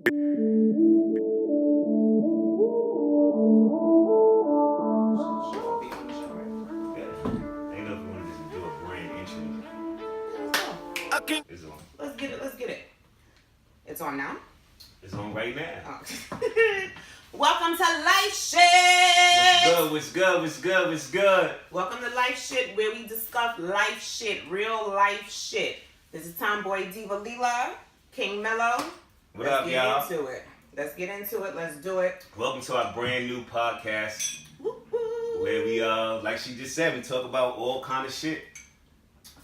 It's on. Let's get it. It's on now? It's on right now. Oh. Welcome to LifeShit! What's good? Welcome to LifeShit, where we discuss life shit, real life shit. This is Tomboy Diva Leela, King Mello. What up, y'all? Let's get into it. Let's do it. Welcome to our brand new podcast. Woo-hoo. Where we, like she just said, we talk about all kind of shit.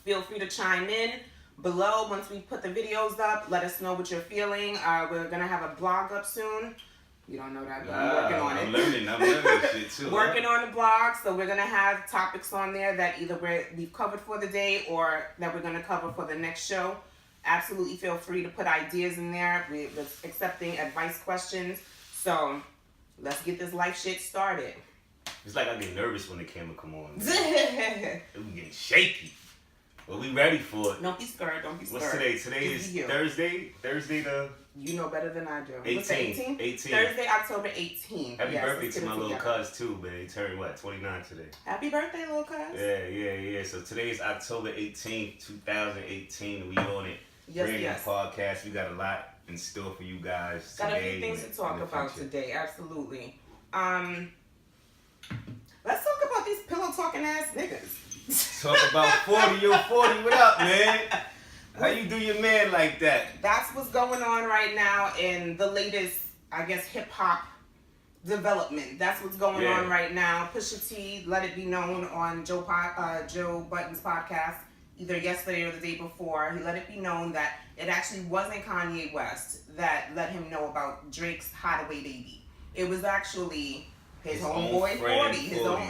Feel free to chime in below once we put the videos up. Let us know what you're feeling. We're going to have a blog up soon. You don't know that, but I'm working on it. I'm learning shit too. Working on the blog, so we're going to have topics on there that either we've covered for the day or that we're going to cover for the next show. Absolutely feel free to put ideas in there. We're accepting advice questions. So let's get this life shit started. It's like I get nervous when the camera come on. We getting shaky. But we ready for it. Don't be scared. What's today? Today is Thursday. Thursday the... You know better than I do. 18. Thursday, October 18th. Happy birthday to my little cuz too, man. He turned, 29 today? Happy birthday, little cuz. Yeah. So today is October 18th, 2018. We on it. Yes. Podcast. We got a lot in store for you guys today. Got a few things to talk about today. Absolutely. Let's talk about these pillow talking ass niggas. Talk about 40, yo 40. What up, man? How you do your man like that? That's what's going on right now in the latest, I guess, hip-hop development. That's what's going on right now. Pusha T let it be known on Joe Budden's podcast, either yesterday or the day before. He let it be known that it actually wasn't Kanye West that let him know about Drake's Hideaway Baby. It was actually his homeboy 40, his own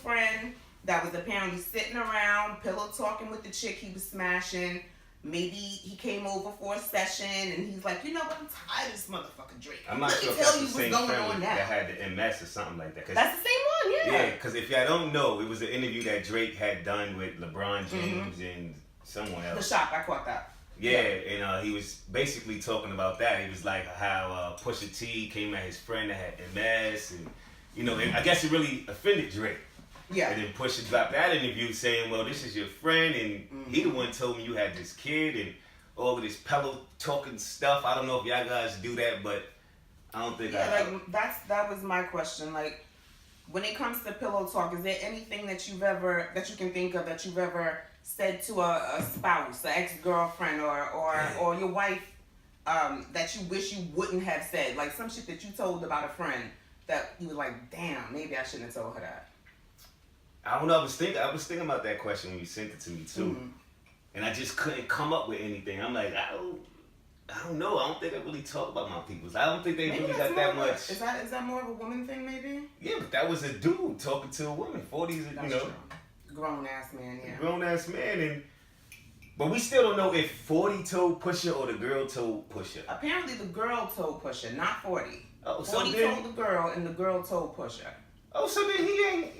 friend that was apparently sitting around, pillow talking with the chick he was smashing. Maybe he came over for a session and he's like, you know what, I'm tired of this motherfucking Drake. I'm not sure if that's the same friend that had the MS or something like that. That's the same one, yeah. Yeah, because if y'all don't know, it was an interview that Drake had done with LeBron James and someone else. The Shop, I caught that. Yeah, and he was basically talking about that. He was like how Pusha T came at his friend that had MS and, and I guess it really offended Drake. Yeah. And then Pusha dropped that interview saying, well, this is your friend, and he the one told me you had this kid, and all of this pillow talking stuff. I don't know if y'all guys do that, but I don't think that was my question. Like, when it comes to pillow talk, is there anything that you can think of that you've ever said to a spouse, an ex-girlfriend, or your wife that you wish you wouldn't have said? Like some shit that you told about a friend that you was like, damn, maybe I shouldn't have told her that. I don't know. I was thinking about that question when you sent it to me too, and I just couldn't come up with anything. I'm like, I don't know. I don't think I really talk about my peoples. I don't think they really got that much. Is that more of a woman thing, maybe? Yeah, but that was a dude talking to a woman. 40's, true. Grown ass man, yeah. Grown ass man, but we still don't know if 40 told Pusha or the girl told Pusha. Apparently, the girl told Pusha, not 40. Oh, 40 told the girl, and the girl told Pusha. Oh, so then he ain't,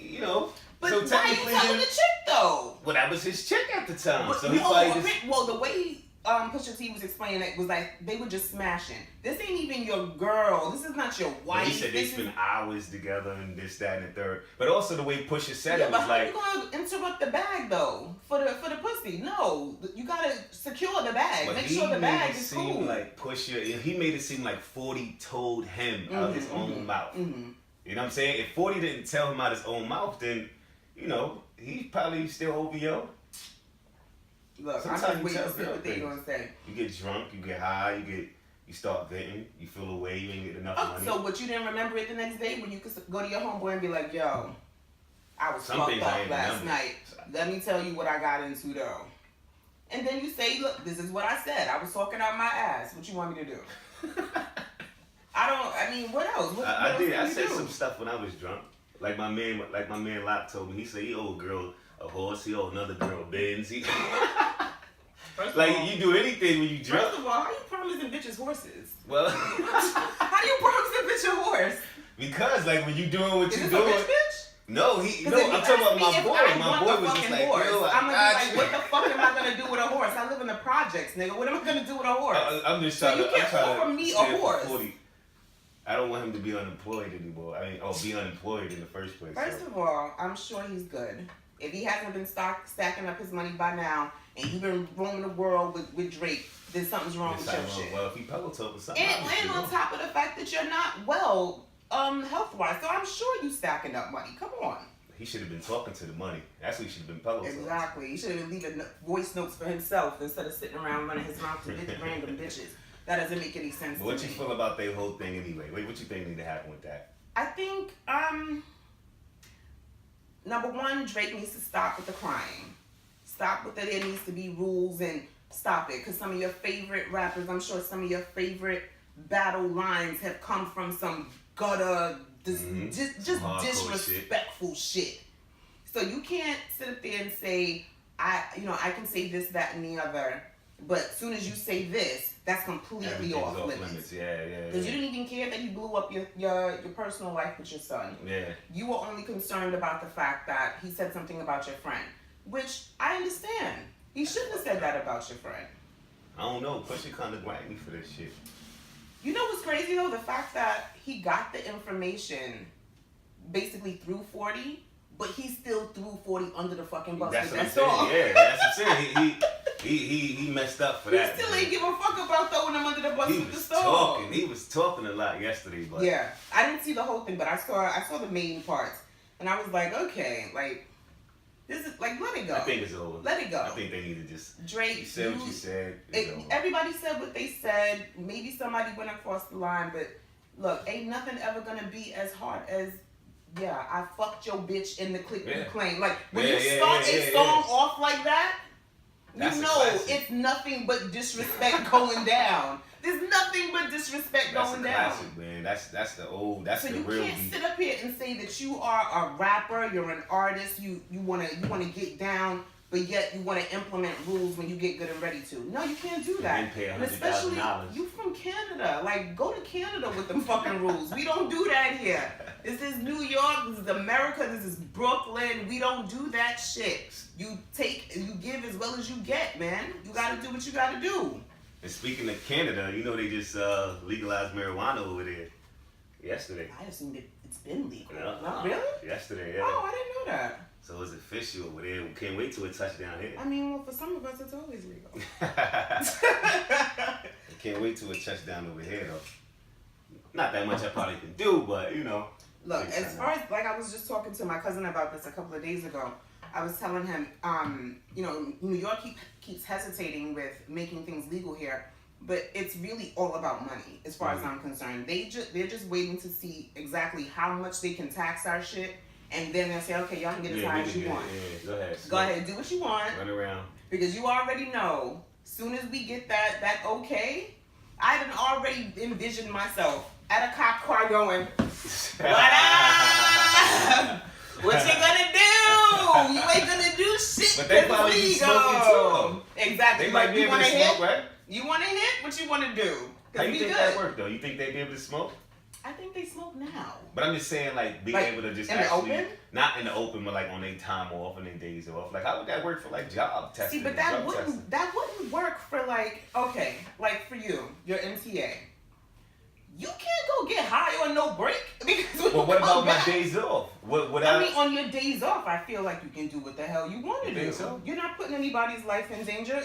But so why you telling the chick though? Well, that was his chick at the time. But so he probably the way Pusha T was explaining it was like they were just smashing. This ain't even your girl. This is not your wife. Well, he said they spend hours together and this, that, and the third. But also the way Pusha said it was but like. How you gonna interrupt the bag though for the pussy? No, you gotta secure the bag. Make sure the bag is cool. Like Pusha, he made it seem like 40 told him out of his own mouth. Mm-hmm. You know what I'm saying? If 40 didn't tell him out his own mouth, then, he's probably still over yo. Look, sometimes I'm just waiting to see what they're going to say. You get drunk, you get high, you start venting, you feel away, you ain't get enough money. So what, you didn't remember it the next day when you could go to your homeboy and be like, yo, I was fucked up last night. Let me tell you what I got into though. And then you say, look, this is what I said. I was talking out my ass. What you want me to do? What else? I did. I said some stuff when I was drunk. Like my man Locke told me. He said he owe a girl a horse. He owe another girl a Benz. You do anything when you drunk. First of all, how you promising bitches horses? Well, how do you promise a bitch a horse? Because when you doing what you doing. Is this a bitch? No, I'm talking about my boy. My boy was just like, horse, yo, I'm gonna be like, what the fuck am I gonna do with a horse? I live in the projects, nigga. What am I gonna do with a horse? I'm just trying so you can't offer me a horse. 40. I don't want him to be unemployed anymore. I mean, be unemployed in the first place. First of all, I'm sure he's good. If he hasn't been stacking up his money by now, and you've been roaming the world with Drake, then something's wrong with your shit. Well, if he pillow talk or something. And on top of the fact that you're not well, health-wise, so I'm sure you stacking up money. Come on. He should have been talking to the money. That's what he should have been pillow talking. Exactly. He should have been leaving voice notes for himself instead of sitting around running his mouth to random bitches. That doesn't make any sense to me. What you feel about that whole thing anyway? What you think need to happen with that? I think, number one, Drake needs to stop with the crying. Stop with that. There needs to be rules and stop it. Because some of your favorite rappers, I'm sure some of your favorite battle lines have come from some gutter, just disrespectful shit. So you can't sit up there and say, I can say this, that, and the other. But as soon as you say this, that's completely off limits. Yeah. Because you didn't even care that you blew up your personal life with your son. Yeah. You were only concerned about the fact that he said something about your friend, which I understand. He shouldn't have said that about your friend. I don't know. Pusha kind of grimy for this shit. You know what's crazy though? The fact that he got the information basically through 40, but he still threw 40 under the fucking bus. That's what I'm saying. Yeah, that's what I'm saying. He messed up for that. He still ain't give a fuck about throwing him under the bus with the storm. He was talking a lot yesterday, but yeah, I didn't see the whole thing, but I saw the main parts, and I was like, okay, like this is like let it go. I think it's over. Let it go. I think they need to just Drake. You said what you said. Everybody said what they said. Maybe somebody went across the line, but look, ain't nothing ever gonna be as hard as. Yeah, I fucked your bitch in the clip you claim. Like when you start a song off like that. That's you know it's nothing but disrespect going down. There's nothing but disrespect going down. Classic, man. That's the old. That's the real. So you can't sit up here and say that you are a rapper, you're an artist, you wanna get down, but yet you wanna implement rules when you get good and ready to. No, you can't do that. And especially you from Canada. Like go to Canada with them fucking rules. We don't do that here. This is New York. This is America. This is Brooklyn. We don't do that shit. You give as well as you get, man. You gotta do what you gotta do. And speaking of Canada, you know they just legalized marijuana over there yesterday. I assumed it's been legal. Not really? Yesterday, yeah. Oh, I didn't know that. So it's official over there. We can't wait till it touches down here. I mean, well, for some of us, it's always legal. Can't wait till it touches down over here, though. Not that much I probably can do, but you know. Look, as far as like I was just talking to my cousin about this a couple of days ago. I was telling him, New York keeps hesitating with making things legal here, but it's really all about money, as far as I'm concerned. They're just waiting to see exactly how much they can tax our shit, and then they'll say, okay, y'all can get as high as you want. Yeah, go ahead, do what you want. Run around. Because you already know, soon as we get that okay, I done already envisioned myself at a cop car going, what up? What you gonna do? You ain't gonna do shit. But they probably be smoking too. Exactly. They might be able to smoke, right? You want to hit? What you want to do? How you think that work though? You think they be able to smoke? I think they smoke now. But I'm just saying, like, being able to just in actually, the open? not in the open, but like on their time off and their days off. Like, how would that work for like job testing? See, but that wouldn't work for like for you, your MTA. You can't go get high on no break because. Well, what about my days off? I mean, on your days off, I feel like you can do what the hell you want to do. So? You're not putting anybody's life in danger.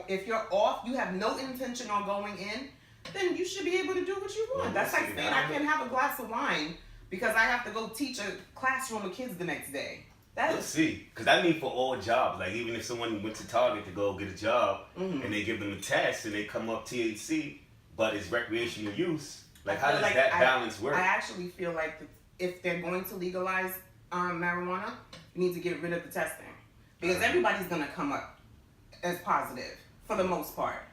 If you're off, you have no intention on going in, then you should be able to do what you want. That's like saying I can't have a glass of wine because I have to go teach a classroom of kids the next day. Let's see, because I mean for all jobs, like even if someone went to Target to go get a job and they give them a test and they come up THC, but it's recreational use. Like, how does that balance work? I actually feel like if they're going to legalize marijuana, you need to get rid of the testing. Because everybody's going to come up as positive, for the most part.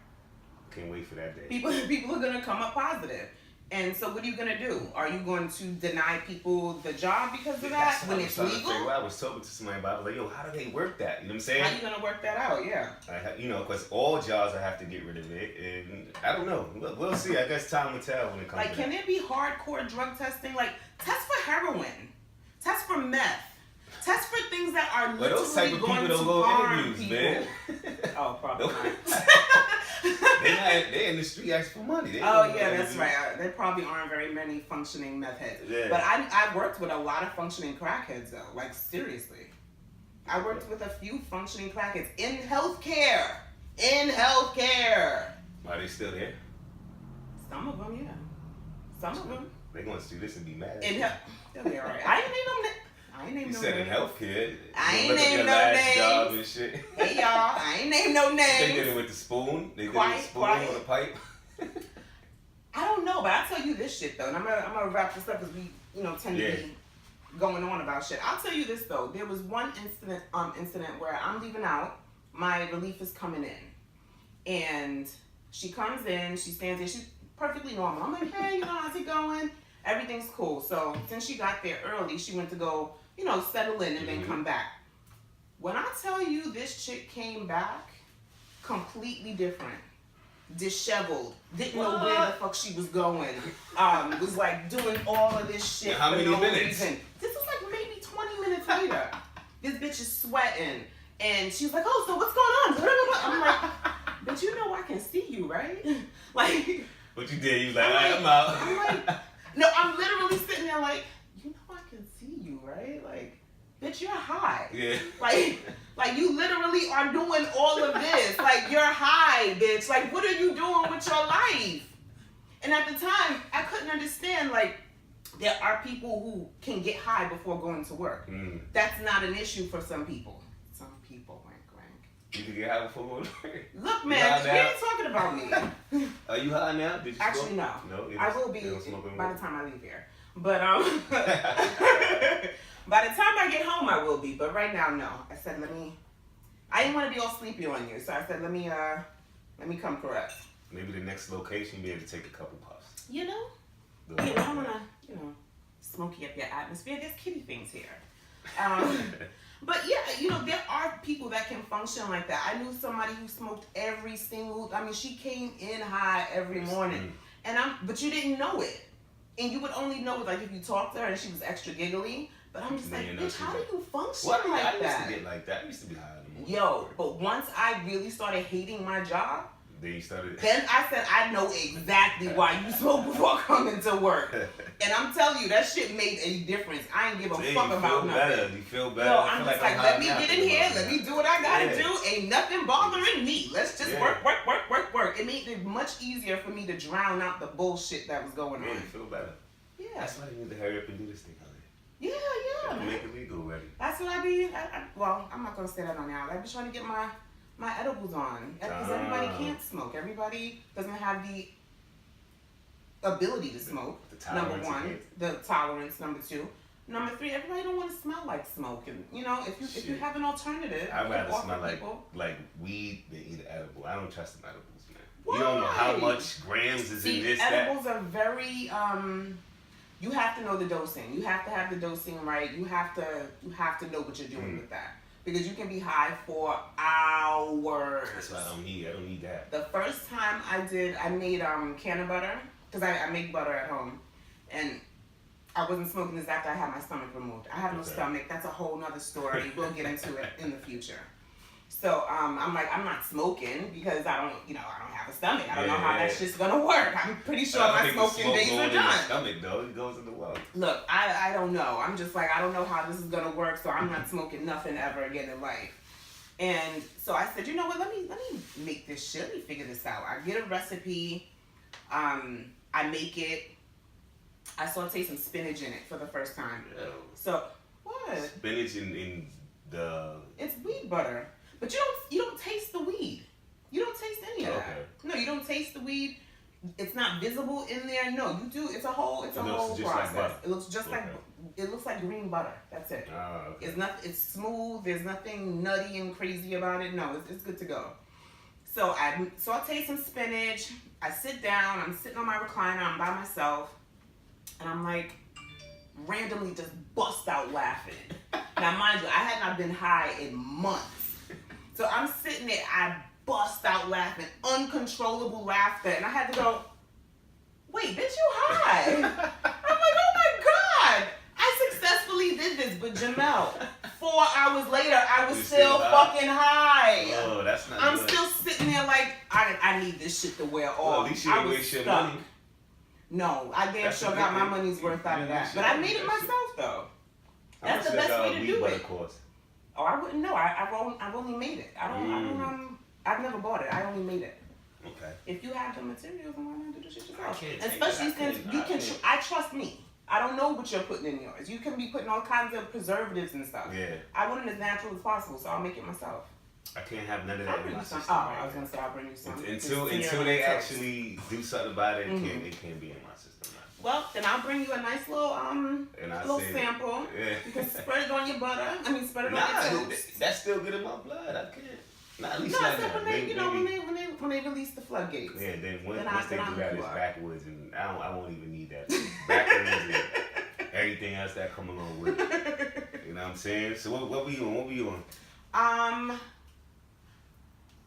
Can't wait for that day. People are going to come up positive. And so what are you going to do? Are you going to deny people the job because of that when it's legal? I was talking to somebody about it. I was like, yo, how do they work that? You know what I'm saying? How are you going to work that out? Yeah. Because all jobs I have to get rid of it. And I don't know. We'll see. I guess time will tell when it comes to can there be hardcore drug testing? Like, test for heroin. Test for meth. Test for things that are But those type literally of people going to don't go harm interviews, people. man. Oh, probably not. They're in the street asking for money. Oh yeah, that's right. There probably aren't very many functioning meth heads. Yeah. But I worked with a lot of functioning crackheads though. Like seriously, I worked with a few functioning crackheads in healthcare. In healthcare. Are they still there? Some of them, yeah. Some of them. They gonna see this and be mad. They'll be alright. I ain't name no names. You said in healthcare. I ain't name no names. Job and shit. Hey y'all, I ain't name no names. They did it with the spoon. They did it with the spoon on the pipe. I don't know, but I'll tell you this shit though, and I'm gonna wrap this up because we, tend to be going on about shit. I'll tell you this though. There was one incident where I'm leaving out. My relief is coming in, and she comes in. She stands there. She's perfectly normal. I'm like, hey, how's it going? Everything's cool. So since she got there early, she went to go, settle in and then come back. When I tell you this chick came back completely different, disheveled, didn't know where the fuck she was going, was like doing all of this shit How for many no minutes? reason. This was like maybe 20 minutes later. This bitch is sweating. And she was like, oh, so what's going on? I'm like, but I can see you, right? Like. What you did? You was like, all right, I'm out. I'm like, no, I'm literally sitting there like, I can see you, right? Like, bitch, you're high. Yeah. Like you literally are doing all of this. Like, you're high, bitch. Like, what are you doing with your life? And at the time, I couldn't understand, like, there are people who can get high before going to work. That's not an issue for some people. Some people, wank. You can get high before going to work. Look, man, we ain't talking about me. Are you high now? Did you Actually, smoke? no. No, I will be by the time I leave here. But by the time I get home, I will be. But right now, no. I said, I didn't want to be all sleepy on you, so I said, let me come correct. Maybe the next location, be able to take a couple puffs. I don't want to, smoky up your atmosphere. There's kitty things here. But yeah, there are people that can function like that. I knew somebody who smoked she came in high every morning. But you didn't know it. And you would only know it like if you talked to her and she was extra giggly. But I'm just like, bitch, how do you function like that? I used to get like that. I used to be high in the morning. Yo, but once I really started hating my job, Then I said, I know exactly why you smoke before coming to work. And I'm telling you, that shit made a difference. I ain't give a fuck about nothing. You feel better. Yo, I'm just like, let me get in here. Let me do what I gotta do. Ain't nothing bothering me. Let's just work. It made it much easier for me to drown out the bullshit that was going on. You feel better. Yeah. That's why you need to hurry up and do this thing, honey. Yeah. Make it legal already. That's what I be. Well, I'm not gonna say that on now. I be trying to get my edibles on because everybody can't smoke. Everybody doesn't have the ability to smoke. Number one, the tolerance. Number two, number three. Everybody don't want to smell like smoke. And if you have an alternative, I'd rather smell like weed than eat an edible. I don't trust them edibles, man. Why? You don't know how much grams is in this. Edibles are very. You have to know the dosing. You have to have the dosing right. You have to know what you're doing with that. Because you can be high for hours. That's what I don't need. I don't need that. The first time I made canna butter, because I make butter at home, and I wasn't smoking this after I had my stomach removed. I have no stomach. That's a whole nother story. We'll get into it in the future. So I'm like, I'm not smoking because I don't have a stomach. I don't know how that shit's gonna work. I'm pretty sure my smoking days are done. Stomach though, it goes in the well. Look, I don't know. I'm just like, I don't know how this is gonna work, so I'm not smoking nothing ever again in life. And so I said, you know what? Let me make this shit. Let me figure this out. I get a recipe. I make it. I saute some spinach in it for the first time. Yo. So what? Spinach in the. It's weed butter. But you don't taste the weed. You don't taste any of that. No, you don't taste the weed. It's not visible in there. No, you do. It's a whole process. Like it looks just like green butter. That's it. Okay. It's smooth. There's nothing nutty and crazy about it. No, it's good to go. So I saute some spinach. I sit down. I'm sitting on my recliner. I'm by myself, and I'm like randomly just bust out laughing. Now, mind you, I had not been high in months. So I'm sitting there, I bust out laughing, uncontrollable laughter, and I had to go, wait, bitch, you high? I'm like, oh my God, I successfully did this, but Jamel, this shit to wear Well, off. at least you I didn't was waste your stuck. money. No, I damn That's a sure good got my thing. money's worth out of that. But I made it myself though. How That's much the best does, way to wheat do butter it. cost? Oh, I wouldn't know. I've only made it. I've never bought it. I only made it. Okay. If you have the materials, then why not do the shit I yourself? can't take Especially it. since you can. I trust me. I don't know what you're putting in yours. You can be putting all kinds of preservatives and stuff. Yeah. I want it as natural as possible, so I'll make it myself. I can't have none of I'll that in bring my you some. system. Oh, right I was now. gonna say I'll bring you some. Until they actually do something about it, Mm-hmm. it can't be in my system. Well, then I'll bring you a nice little sample. Yeah. You can spread it on your butter. I mean, spread it on your toast. That's still good in my blood. I can't. Nah, at least No, not so now. when they release the floodgates. Yeah, then once Then they I'm do that, cool. it's backwards, and I won't even need that. Backwards and everything else that come along with it. You know what I'm saying? So what we on? What we on?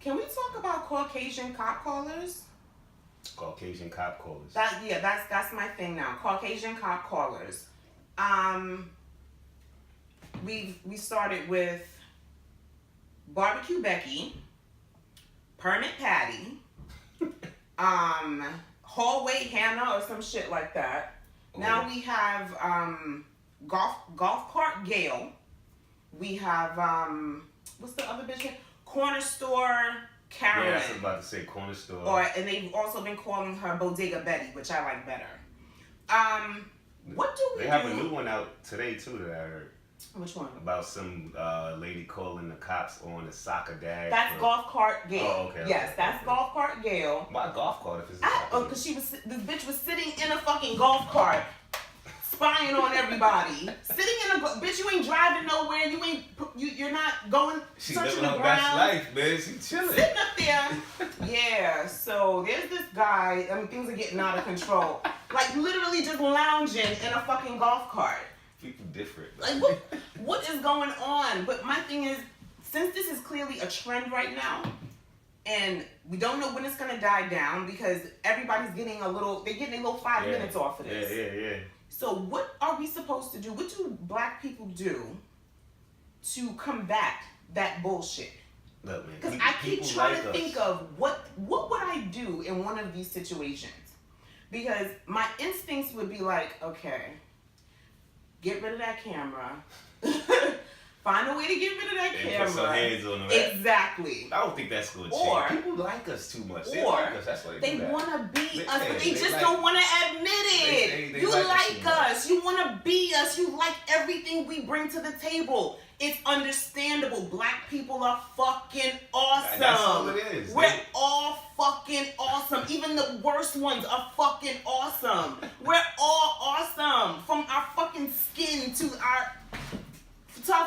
Can we talk about Caucasian cop callers? Caucasian cop callers. That's my thing now. Caucasian cop callers. We started with Barbecue Becky, Permit Patty, Hallway Hannah or some shit like that. Oh. Now we have Golf Cart Gail. We have what's the other bitch name? Corner Store Carolyn. Yeah, I was about to say corner store. And they've also been calling her Bodega Betty, which I like better. What do we do? They have a new one out today too that I heard. Which one? About some lady calling the cops on a soccer dad. That's Golf Cart Gail. Oh, okay. Yes, okay, that's okay. Golf Cart Gail. Why golf cart if it's a soccer Because this bitch was sitting in a fucking golf cart, spying on everybody. Sitting in a bitch, you ain't driving nowhere. You're not going She searching living the her best ground. life, man. She chilling. Sitting up there. Yeah. So there's this guy. I mean, things are getting out of control. Like literally just lounging in a fucking golf cart. People different. Like what is going on? But my thing is, since this is clearly a trend right now, and we don't know when it's gonna die down because everybody's getting a little 5 minutes off of this. Yeah. So what are we supposed to do? What do black people do to combat that bullshit? Look, man. Because I keep trying to think of what would I do in one of these situations? Because my instincts would be like, okay, get rid of that camera. Find a way to get rid of that camera. Put some hands on them. Exactly. I don't think that's going to Or- change. People like us too much. They Or like us. That's why they do that. want to be us, but they just like- don't want to admit it. They You like us like too much. us. You want to be us. You like everything we bring to the table. It's understandable. Black people are fucking awesome. That's all it is. We're all fucking awesome. Even the worst ones are fucking awesome. We're all awesome. From our fucking skin to our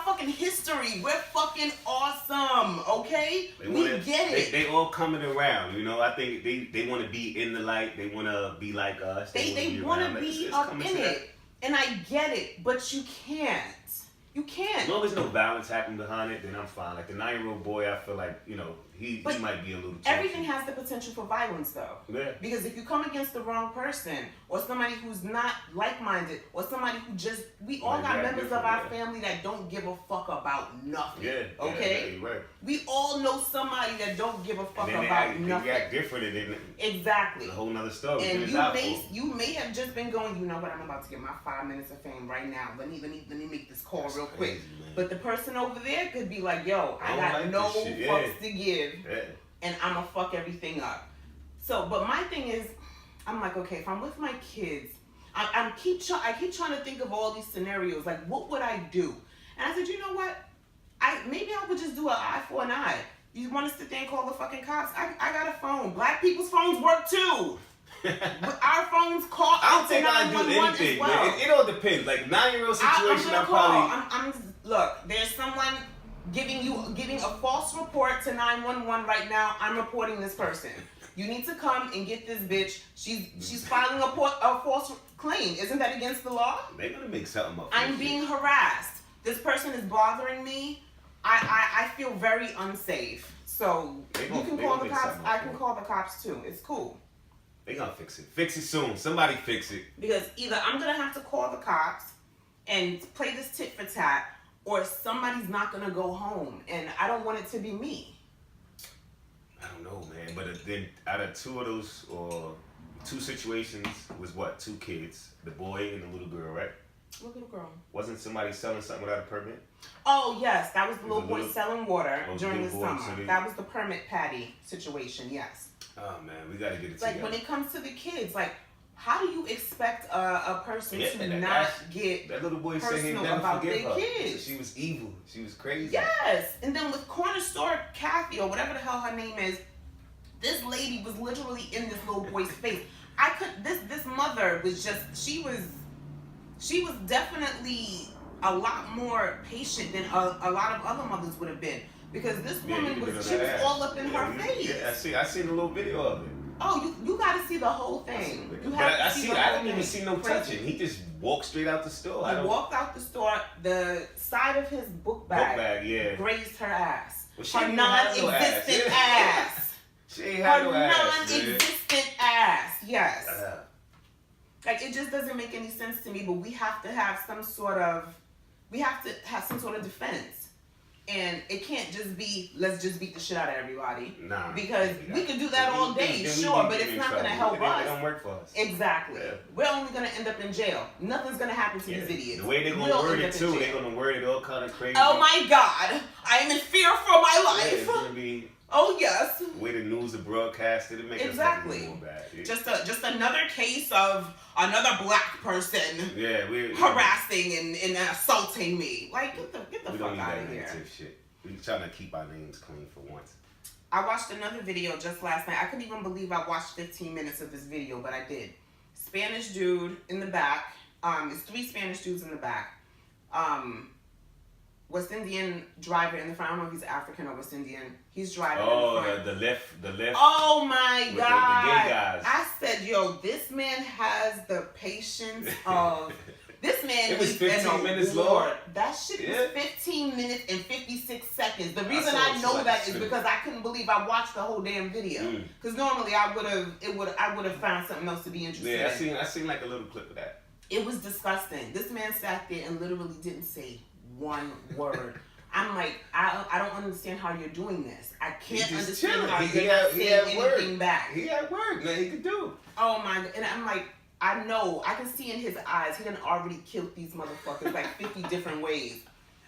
fucking history. We're fucking awesome, okay? We get it. They all coming around, you know. I think they want to be in the light. They want to be like us. They want to be up in it. And I get it, but you can't. You can't. As long as no violence happening behind it, then I'm fine. Like the 9-year-old boy, I feel like, you know, he might be a little. Everything has the potential for violence, though. Yeah. Because if you come against the wrong person, or somebody who's not like-minded, or somebody who just, we all got members of our family that don't give a fuck about nothing. Yeah. Okay. Yeah, you're right. We all know somebody that don't give a fuck And then about they nothing. act different, and then Exactly. a whole nother story. And It's you may have just been going, you know what, I'm about to get my 5 minutes of fame right now. Let me make this call real quick. Crazy, man. But the person over there could be like, yo, I don't got like no this shit. fucks to give, Yeah. and I'ma fuck everything up. So, but my thing is, I'm like, okay, if I'm with my kids, I keep trying to think of all these scenarios. Like, what would I do? And I said, you know what? Maybe I would just do an eye for an eye. You want to sit there and call the fucking cops? I got a phone. Black people's phones work too. But our phones call. I don't think I do anything. Well. It all depends. Like 9-year-old situation, I'm probably. Look, there's someone giving a false report to 911 right now. I'm reporting this person. You need to come and get this bitch. She's filing a false claim. Isn't that against the law? They're gonna make something up. I'm being harassed. This person is bothering me. I feel very unsafe. So you can call the cops. I can call the cops too. It's cool. They gonna fix it. Fix it soon. Somebody fix it. Because either I'm gonna have to call the cops and play this tit for tat, or somebody's not gonna go home, and I don't want it to be me. I don't know, man. But then out of two of those, or two situations, was what? 2 kids. The boy and the little girl, right? What little girl? Wasn't somebody selling something without a permit? Oh, yes. That was the little boy selling water during the summer. So that was the permit patty situation, yes. Oh, man. We got to get it like, together. when it comes to the kids, like, how do you expect a person to not get that little boy said he'd personal never about forgive their her. kids? She was evil. She was crazy. Yes. And then with Corner Store Kathy, or whatever the hell her name is, this lady was literally in this little boy's face. This mother was just, she was definitely a lot more patient than a lot of other mothers would have been. Because this woman she was all up in her face. Yeah, I seen a little video of it. Oh, you got to see the whole thing. I didn't even see no touching. He just walked straight out the store. He walked out the store. The side of his book bag grazed her ass. Well, her non-existent ass. She ain't had no ass. Her non-existent ass. Yes. Like, it just doesn't make any sense to me. But we have to have some sort of defense. And it can't just be, let's just beat the shit out of everybody. Nah. Because we can do that all day, sure, but it's not going to help us. It don't work for us. Exactly. Yeah. We're only going to end up in jail. Nothing's going to happen to these idiots. The way they're going to word it, too, they're going to word it all kind of crazy. Oh, my God. I am in fear for my life. It's going to be... Oh, yes. The way the news is broadcasted, it makes us look more bad. Yeah. Just another case of another black person harassing and assaulting me. Like, get the fuck out of here. Shit. We're trying to keep our names clean for once. I watched another video just last night. I couldn't even believe I watched 15 minutes of this video, but I did. Spanish dude in the back. It's 3 Spanish dudes in the back. West Indian driver in the front. I don't know if he's African or West Indian. He's driving in the front. The left. Oh my God. The gay guys. I said, yo, this man has the patience of... This man it was 15 minutes long. That shit was 15 minutes and 56 seconds. The reason I know that is because I couldn't believe I watched the whole damn video. Because normally I would have found something else to be interested in. Yeah, I seen like a little clip of that. It was disgusting. This man sat there and literally didn't say one word. I'm like, I don't understand how you're doing this. I can't understand how you're not saying anything back. He had work, man. He could do. Oh my God. And I'm like, I know, I can see in his eyes, he done already killed these motherfuckers like 50 different ways.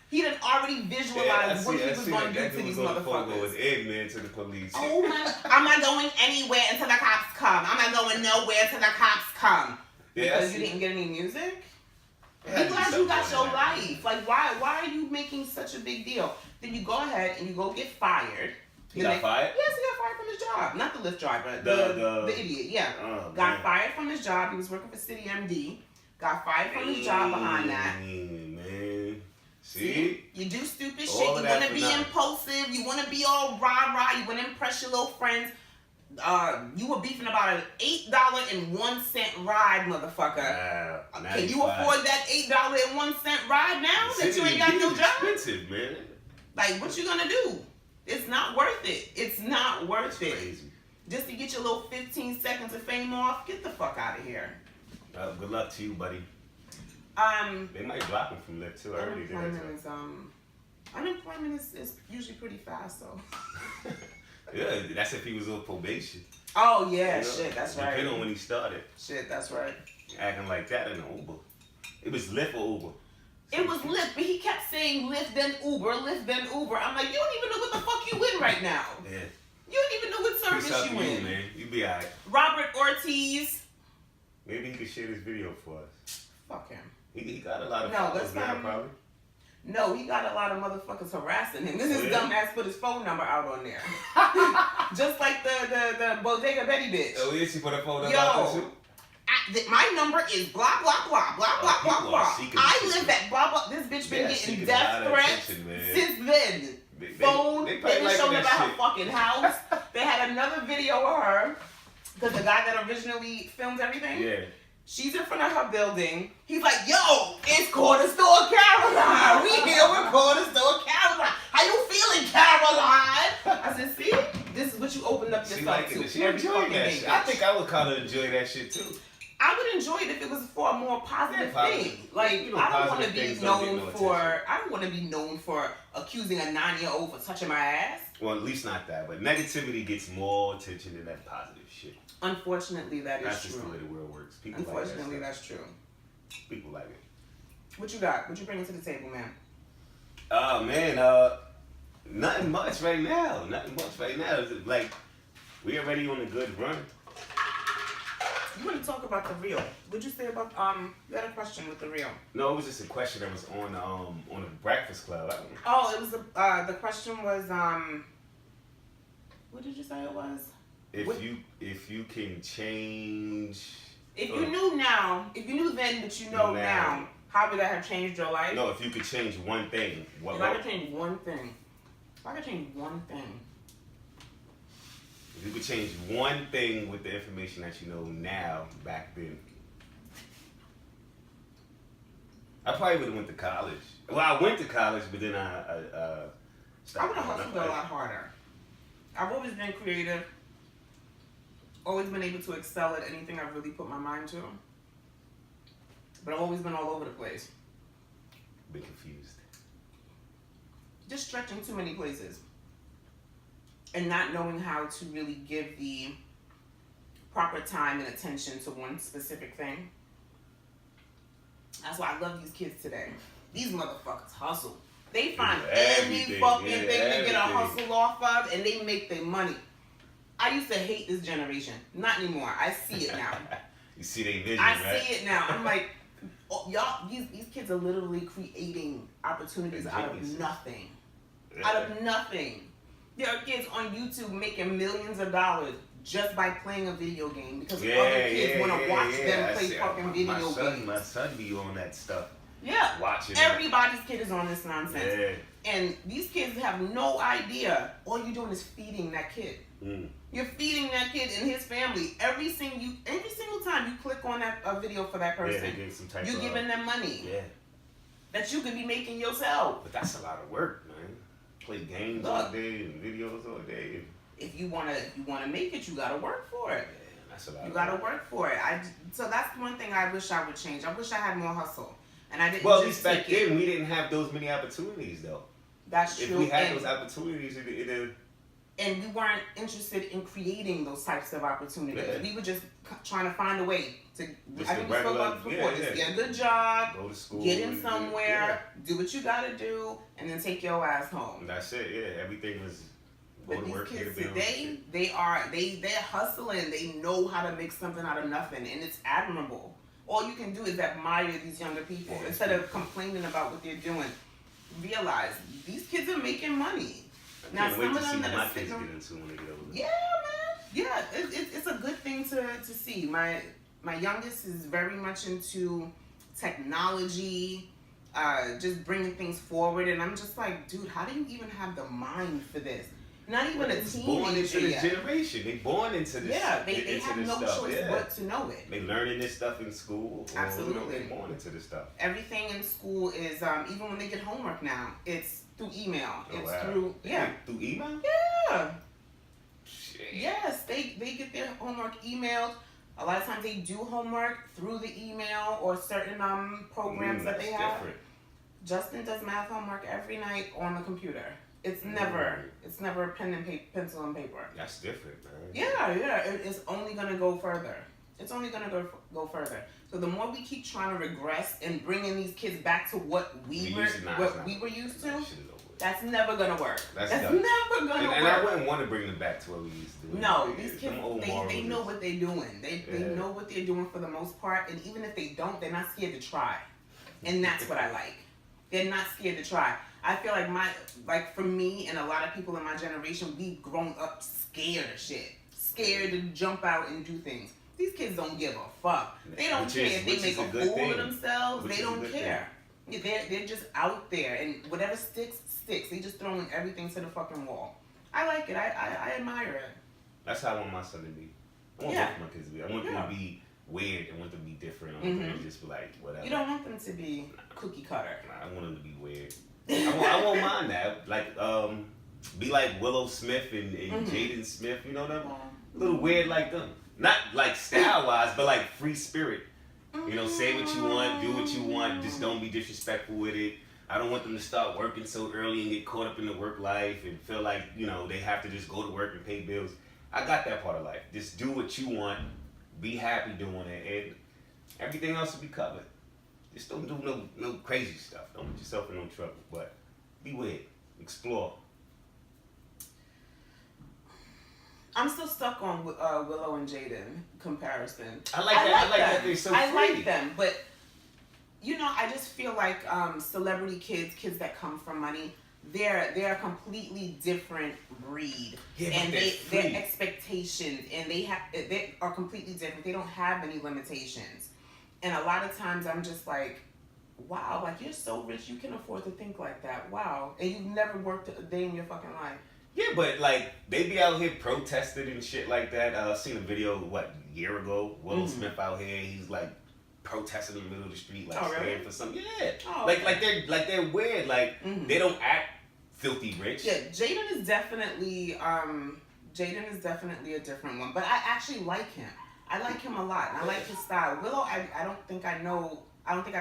He done already visualized what he was going to do to these motherfuckers. Was Ed, man, to the police. Oh my, I'm not going anywhere until the cops come. I'm not going nowhere until the cops come. Because you didn't get any music? I'm glad you got your life. Like, why are you making such a big deal? Then you go ahead and you go get fired. He got fired? Yes, he got fired from his job. Not the Lyft driver. The idiot, yeah. Got fired from his job. He was working for City MD. Got fired from his job behind that. Man. See? You do stupid shit. You want to be impulsive. You want to be all rah-rah. You want to impress your little friends. You were beefing about an $8.01 ride, motherfucker. Can you afford that $8.01 ride now that you ain't got no job? Expensive, man. Like, what you gonna do? It's not worth it. It's not worth it. Crazy. Just to get your little 15 seconds of fame off, get the fuck out of here. Good luck to you, buddy. They might block him from Lyft too. I already did that. Unemployment is usually pretty fast, though. Yeah, that's if he was on probation. Oh yeah, shit, that's right. Depending on when he started. Shit, that's right. Acting like that in an Uber. It was Lyft or Uber. It was Lyft, but he kept saying Lyft then Uber, Lyft then Uber. I'm like, you don't even know what the fuck you in right now. Yeah. You don't even know what service you in. Man. You be alright. Robert Ortiz. Maybe he could share this video for us. Fuck him. He got a lot of followers now, probably. No, he got a lot of motherfuckers harassing him. This dumbass put his phone number out on there. Just like the Bodega Betty bitch. Oh, yeah, she put her phone number out there too? My number is blah, blah, blah, blah, blah, blah, blah. I live at blah, blah. This bitch been getting death threats since then. They been showing about her fucking house. They had another video of her, because the guy that originally filmed everything. Yeah. She's in front of her building. He's like, yo, it's Corner Store Caroline. We here with Corner Store Caroline. How you feeling, Caroline? I said, see? This is what you opened up yourself to. She enjoyed that shit. I think I would kind of enjoy that shit too. I would enjoy it if it was for a more positive thing. Like, You know, I don't want to positive be things don't get known no for. attention. I don't want to be known for accusing a 9-year-old for touching my ass. Well, at least not that. But negativity gets more attention than that positive shit. Unfortunately, that is That's true. just the way the world works. People Unfortunately, like that that's true. stuff. People like it. What you got? What you bringing to the table, man? Man, nothing much right now. Nothing much right now. It's like, we already on a good run. You want to talk about the reel? What'd you say about You had a question with the reel? No, it was just a question that was on the Breakfast Club. Oh, it was the question was what did you say it was? If you can change. If you knew now, if you knew then, but you know now, how would that have changed your life? No, if you could change one thing, what? If I could change one thing. If I could change one thing. If you could change one thing with the information that you know now, back then, I probably would have went to college. Well, I went to college, but then I I stopped. would have hustled a lot harder. I've always been creative. Always been able to excel at anything I've really put my mind to. But I've always been all over the place. Been confused. Just stretching too many places. And not knowing how to really give the proper time and attention to one specific thing. That's why I love these kids today. These motherfuckers hustle. They find any fucking thing to get a hustle off of, and they make their money. I used to hate this generation. Not anymore. I see it now. You see they vision, I right? see it now. I'm like, oh, y'all, these kids are literally creating opportunities out of nothing. Yeah. Out of nothing. There are kids on YouTube making millions of dollars just by playing a video game because other kids want to watch them play fucking video games. My son be on that stuff. Yeah. Watching Everybody's kid is on this nonsense. Yeah. And these kids have no idea. All you're doing is feeding that kid. Mm. You're feeding that kid and his family. Every single time you click on a video for that person, you're giving them money. Yeah. That you could be making yourself. But that's a lot of work, man. Play games all day and videos all day. If you wanna make it, you gotta work for it. Yeah, that's a lot. You gotta work for it. So that's one thing I wish I would change. I wish I had more hustle, and I didn't. Well, at least back then we didn't have those many opportunities, though. That's true. If we had those opportunities, and we weren't interested in creating those types of opportunities. Yeah. We were just trying to find a way to. Just I think we spoke about this before. Just get a good job, go to school, get in somewhere, do what you gotta do, and then take your ass home. That's it. Yeah, everything was. But these kids today, they're hustling. They know how to make something out of nothing, and it's admirable. All you can do is admire these younger people instead of complaining about what they're doing. Realize these kids are making money. Now, some of them that my kids get into when they get older. Yeah, man. Yeah, it's a good thing to see. My youngest is very much into technology, just bringing things forward, and I'm just like, dude, how do you even have the mind for this? Not even a teenager born into this yet. generation. They born into this. Yeah, they have no choice but to know it. They learning this stuff in school. Absolutely. They born into this stuff. Everything in school is even when they get homework now, it's through email. It's through through email. Yeah. Shit. Yes, they get their homework emailed. A lot of times they do homework through the email or certain programs that they have. Different. Justin does math homework every night on the computer. It's never pencil and paper. That's different, man. Yeah. It's only gonna go further. It's only gonna go further. So the more we keep trying to regress and bringing these kids back to what we were used to, that's never gonna work. That's never gonna work. And I wouldn't want to bring them back to what we used to do. No, these kids, they know what they're doing. They know what they're doing for the most part, and even if they don't, they're not scared to try. And that's what I like. They're not scared to try. I feel like for me and a lot of people in my generation, we've grown up scared of shit. Scared to jump out and do things. These kids don't give a fuck. They don't care if they make a fool of themselves. They don't care. They're just out there, and whatever sticks. They just throwing everything to the fucking wall. I like it. I admire it. That's how I want my son to be. I want both my kids to be. I want them to be weird. I want them to be different. I want them to just be like, whatever. You don't want them to be cookie cutter. I want them to be weird. I won't mind that. Like, be like Willow Smith and Jaden Smith, you know them? A little weird like them. Not like style wise, but like free spirit. You know, say what you want, do what you want, just don't be disrespectful with it. I don't want them to start working so early and get caught up in the work life and feel like, you know, they have to just go to work and pay bills. I got that part of life. Just do what you want, be happy doing it, and everything else will be covered. Just don't do no crazy stuff. Don't put yourself in no trouble, but be weird, explore. I'm still stuck on Willow and Jaden comparison. I like that they're so free. I like them, but you know, I just feel like celebrity kids that come from money, they're a completely different breed, and their expectations and they are completely different. They don't have any limitations, and a lot of times I'm just like, wow, like you're so rich, you can afford to think like that. Wow, and you've never worked a day in your fucking life. Yeah, but like they be out here protesting and shit like that. I seen a video a year ago. Will Smith out here, he's like protesting in the middle of the street, like standing for something. Yeah, like they're weird. Like they don't act filthy rich. Yeah, Jaden is definitely a different one, but I actually like him. I like him a lot, and I like his style. Willow, I don't think I've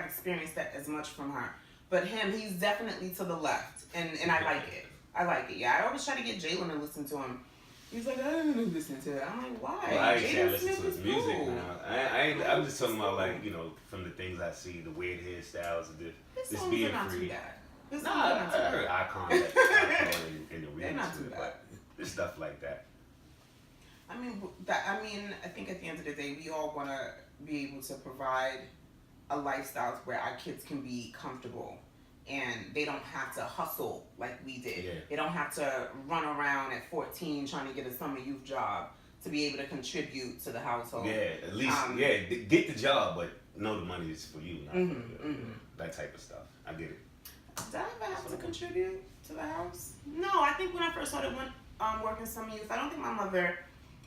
experienced that as much from her, but him, he's definitely to the left, and I like it. I like it. Yeah, I always try to get Jalen to listen to him. He's like, I don't listen to it. I'm like, why? Well, I ain't Jaden listen Smith to his is music cool. now. I'm just talking about like, you know, from the things I see, the weird hairstyles, just being not free. too bad. I heard icon in the They're not remix too to it, bad. but there's stuff like that. I think at the end of the day, we all want to be able to provide a lifestyle where our kids can be comfortable. And they don't have to hustle like we did. Yeah. They don't have to run around at 14 trying to get a summer youth job to be able to contribute to the household. Yeah, at least, get the job, but know the money is for you, not that type of stuff. I get it. Did I ever have to contribute to the house? No, I think when I first started working summer youth, I don't think my mother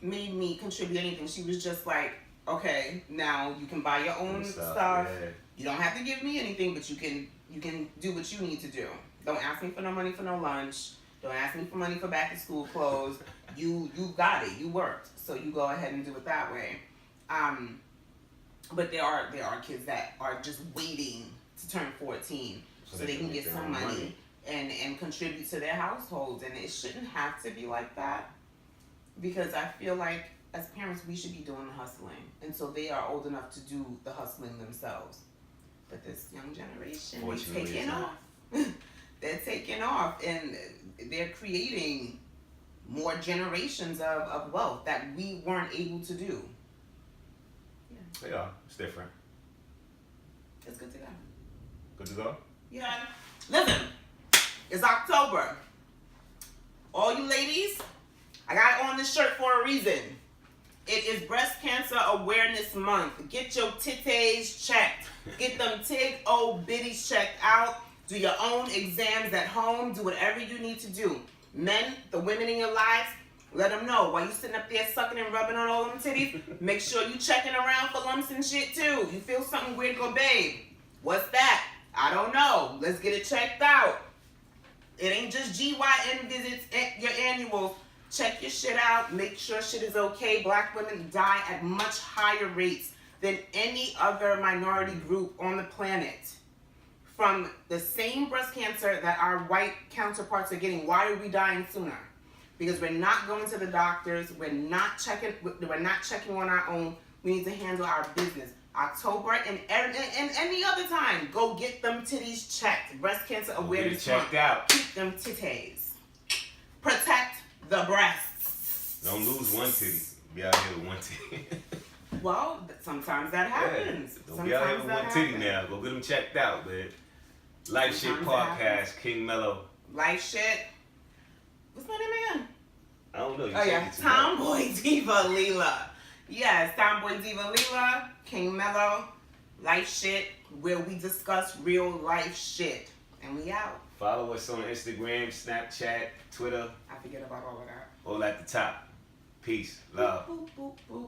made me contribute anything. She was just like, okay, now you can buy your own stuff. Yeah. You don't have to give me anything, but you can do what you need to do. Don't ask me for no money for no lunch. Don't ask me for money for back to school clothes. You got it. You worked, so you go ahead and do it that way. But there are kids that are just waiting to turn 14 so they can get some money and contribute to their households, and it shouldn't have to be like that, because I feel like as parents we should be doing the hustling, and so they are old enough to do the hustling themselves. But this young generation, they're taking off. They're taking off, and they're creating more generations of wealth that we weren't able to do. Yeah. They are. It's different. It's good to go. Good to go? Yeah. Listen, it's October. All you ladies, I got on this shirt for a reason. It is Breast Cancer Awareness Month. Get your titties checked. Get them tig old bitties checked out. Do your own exams at home. Do whatever you need to do. Men, the women in your lives, let them know. While you sitting up there sucking and rubbing on all them titties, make sure you checking around for lumps and shit too. You feel something weird, go, babe, what's that? I don't know. Let's get it checked out. It ain't just GYN visits, your annuals. Check your shit out. Make sure shit is okay. Black women die at much higher rates than any other minority group on the planet from the same breast cancer that our white counterparts are getting. Why are we dying sooner? Because we're not going to the doctors. We're not checking on our own. We need to handle our business. October and any other time, go get them titties checked. Breast Cancer Awareness Month. Checked out. Keep them titties. Protect the breasts. Don't lose one titty. Be out here with one titty. Well, sometimes that happens. Yeah. Don't be out here with one titty now. Go get them checked out, man. LifeShit Podcast, King Mello. LifeShit. What's my name again? I don't know. Tomboy Diva Leela. Yes, Tomboy Diva Leela, King Mello, LifeShit, where we discuss real life shit. And we out. Follow us on Instagram, Snapchat, Twitter. I forget about all of that. All at the top. Peace. Love. Boop, boop, boop, boop.